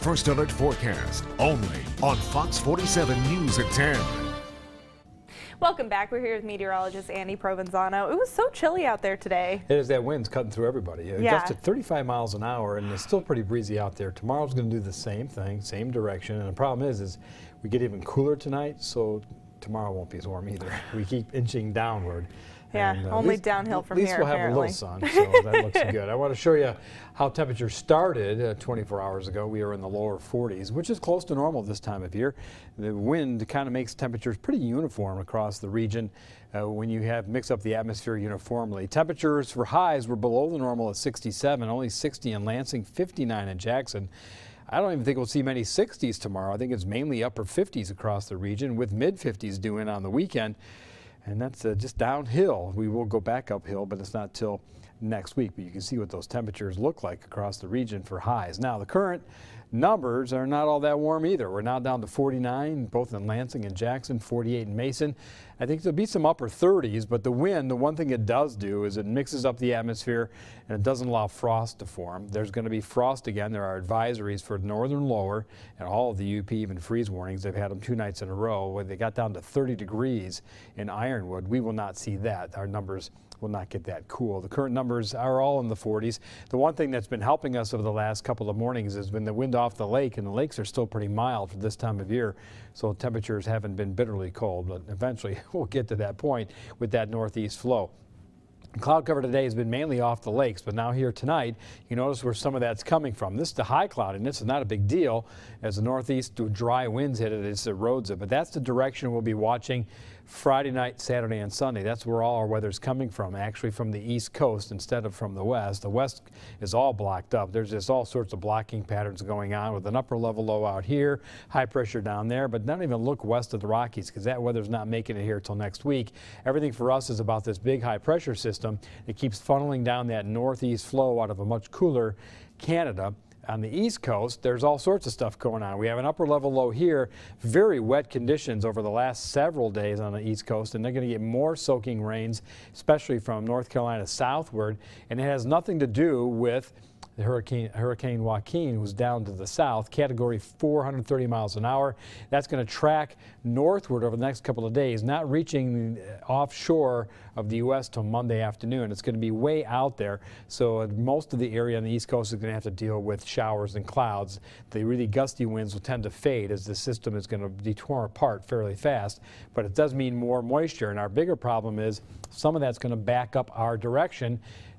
First Alert Forecast, only on Fox 47 News at 10. Welcome back. We're here with meteorologist Andy Provenzano. It was so chilly out there today. It is. That wind's cutting through everybody. It gusted 35 miles an hour, and it's still pretty breezy out there. Tomorrow's going to do the same thing, same direction. And the problem is we get even cooler tonight, so tomorrow won't be as warm either. We keep inching downward. Yeah, and, only downhill from here, At least we'll have a little sun, so that looks good. I want to show you how temperatures started 24 hours ago. We are in the lower 40s, which is close to normal this time of year. The wind kind of makes temperatures pretty uniform across the region when you have mix up the atmosphere uniformly. Temperatures for highs were below the normal at 67, only 60 in Lansing, 59 in Jackson. I don't even think we'll see many 60s tomorrow. I think it's mainly upper 50s across the region, with mid 50s due in on the weekend. And that's just downhill. We will go back uphill, but it's not till next week. But you can see what those temperatures look like across the region for highs. Now, the current numbers are not all that warm either. We're now down to 49, both in Lansing and Jackson, 48 in Mason. I think there'll be some upper 30s, but the wind, the one thing it does do is it mixes up the atmosphere and it doesn't allow frost to form. There's going to be frost again. There are advisories for northern lower and all of the UP, even freeze warnings. They've had them 2 nights in a row where they got down to 30 degrees in Ironwood. We will not see that. Our numbers will not get that cool. The current numbers are all in the 40s. The one thing that's been helping us over the last couple of mornings has been the wind off the lake, and the lakes are still pretty mild for this time of year, so temperatures haven't been bitterly cold, but eventually we'll get to that point with that northeast flow. Cloud cover today has been mainly off the lakes, but now here tonight, you notice where some of that's coming from. This is the high cloudiness, is not a big deal. As the northeast dry winds hit it, it erodes it, but that's the direction we'll be watching Friday night, Saturday, and Sunday. That's where all our weather's coming from, actually from the east coast instead of from the west. The west is all blocked up. There's just all sorts of blocking patterns going on with an upper level low out here, high pressure down there, but don't even look west of the Rockies because that weather's not making it here till next week. Everything for us is about this big high pressure system. It keeps funneling down that northeast flow out of a much cooler Canada. On the east coast, there's all sorts of stuff going on. We have an upper level low here, very wet conditions over the last several days on the east coast, and they're going to get more soaking rains, especially from North Carolina southward, and it has nothing to do with the Hurricane Joaquin, who's down to the south, category 430 miles an hour. That's going to track northward over the next couple of days, not reaching offshore of the U.S. till Monday afternoon. It's going to be way out there, so most of the area on the east coast is going to have to deal with showers and clouds. The really gusty winds will tend to fade as the system is going to be torn apart fairly fast, but it does mean more moisture, and our bigger problem is some of that's going to back up our direction.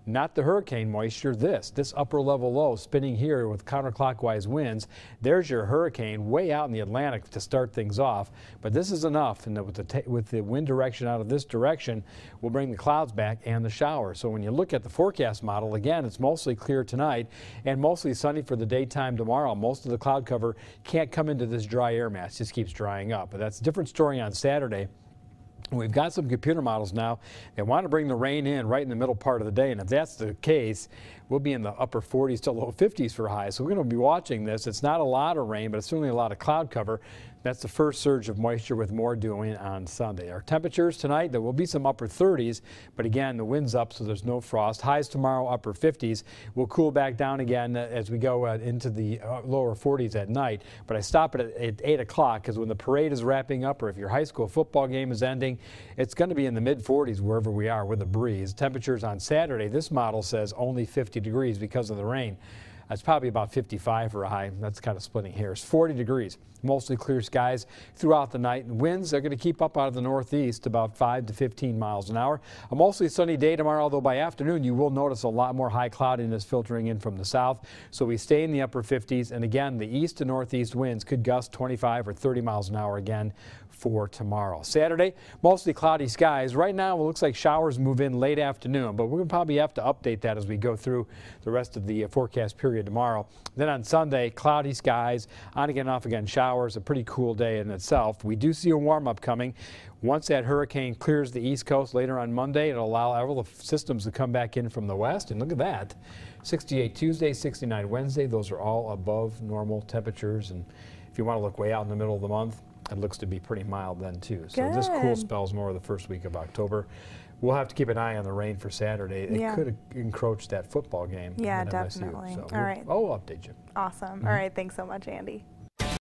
Not the hurricane moisture, this upper level low spinning here with counterclockwise winds. There's your hurricane way out in the Atlantic to start things off. But this is enough, and with the wind direction out of this direction, we'll bring the clouds back and the showers. So when you look at the forecast model, again, it's mostly clear tonight and mostly sunny for the daytime tomorrow. Most of the cloud cover can't come into this dry air mass, just keeps drying up. But that's a different story on Saturday. We've got some computer models now that want to bring the rain in right in the middle part of the day, and if that's the case, we'll be in the upper 40s to low 50s for highs. So we're going to be watching this. It's not a lot of rain, but it's certainly a lot of cloud cover. That's the first surge of moisture with more due in on Sunday. Our temperatures tonight, there will be some upper 30s, but again, the wind's up, so there's no frost. Highs tomorrow, upper 50s. We'll cool back down again as we go into the lower 40s at night. But I stop it at 8 o'clock because when the parade is wrapping up or if your high school football game is ending, it's going to be in the mid 40s wherever we are with a breeze. Temperatures on Saturday, this model says only 50 degrees because of the rain. That's probably about 55 for a high. That's kind of splitting hairs. 40 degrees. Mostly clear skies throughout the night. And winds are going to keep up out of the northeast about 5 to 15 miles an hour. A mostly sunny day tomorrow, although by afternoon you will notice a lot more high cloudiness filtering in from the south. So we stay in the upper 50s. And again, the east to northeast winds could gust 25 or 30 miles an hour again for tomorrow. Saturday, mostly cloudy skies. Right now, it looks like showers move in late afternoon, but we're going to probably have to update that as we go through the rest of the forecast period tomorrow. Then on Sunday, cloudy skies, on again, off again showers, a pretty cool day in itself. We do see a warm-up coming. Once that hurricane clears the east coast later on Monday, it'll allow all the systems to come back in from the west, and look at that. 68 Tuesday, 69 Wednesday. Those are all above normal temperatures, and if you want to look way out in the middle of the month, it looks to be pretty mild then too. So this cool spell's more the first week of October. we'll have to keep an eye on the rain for Saturday. It Yeah. could encroach that football game. Yeah, at MSU, definitely. so All right. I'll update you. Awesome. All right. Thanks so much, Andy.